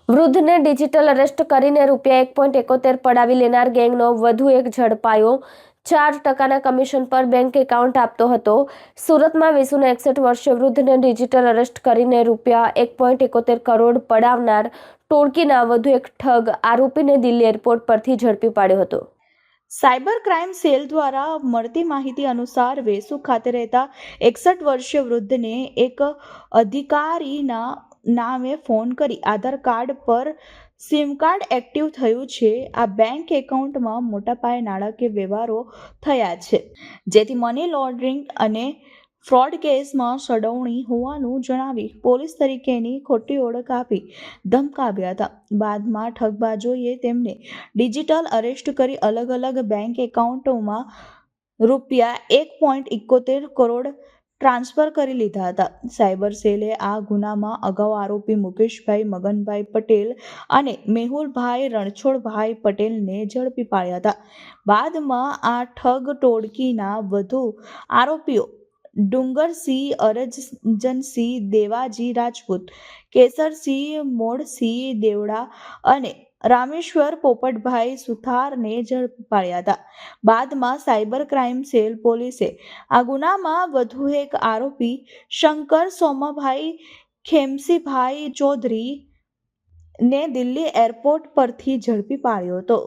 વૃદ્ધને digital arrest કરીને ₹1.71 પડાવી લેનાર ગેંગનો વધુ એક ઝડપાયો। 4% કમિશન પર બેંક એકાઉન્ટ આપતો હતો। સુરતમાં 61 વર્ષીય વૃદ્ધને ડિજિટલ અરેસ્ટ કરીને ₹1.71 કરોડ પડાવનાર ટોળકીના વધુ એક ઠગ આરોપીને દિલ્હી એરપોર્ટ પરથી ઝડપી પાડ્યો હતો। સાયબર ક્રાઇમ સેલ દ્વારા મળતી માહિતી અનુસાર વેસુ ખાતે રહેતા 61 વર્ષીય વૃદ્ધને એક અધિકારીના નામે ફોન કરી આધાર કાર્ડ પર સિમ કાર્ડ એક્ટિવ થયું છે। આ બેંક એકાઉન્ટમાં મોટા પાયે નાણાકીય વ્યવહારો થયા છે, જેથી મની લોન્ડરિંગ અને ફ્રોડ કેસમાં સંડોવણી હોવાનું જણાવી પોલીસ તરીકેની ખોટી ઓળખ આપી ધમકાવ્યા હતા। બાદમાં ઠગબાજોએ તેમને ડિજિટલ અરેસ્ટ કરી અલગ અલગ બેંક એકાઉન્ટોમાં ₹1.71 કરોડ ટ્રાન્સફર કરી લીધા હતા। સાયબર સેલે આ ગુનામાં અગાઉ આરોપી મુકેશભાઈ મગનભાઈ પટેલ અને મેહુલભાઈ રણછોડભાઈ પટેલને ઝડપી પાડ્યા હતા। બાદમાં આ ઠગ ટોળકીના વધુ આરોપીઓ ડુંગરસિંહ અરજનસિંહ દેવાજી રાજપૂત, કેસરસિંહ મોડસિંહ દેવડા અને રામેશ્વર પોપટભાઈ સુથારને ઝડપી પાડ્યા હતા। બાદમાં સાયબર ક્રાઇમ સેલ પોલીસે આ ગુનામાં વધુ એક આરોપી શંકર સોમાભાઈ ખેમસીભાઈ ચૌધરીને દિલ્હી એરપોર્ટ પરથી ઝડપી પાડ્યો હતો।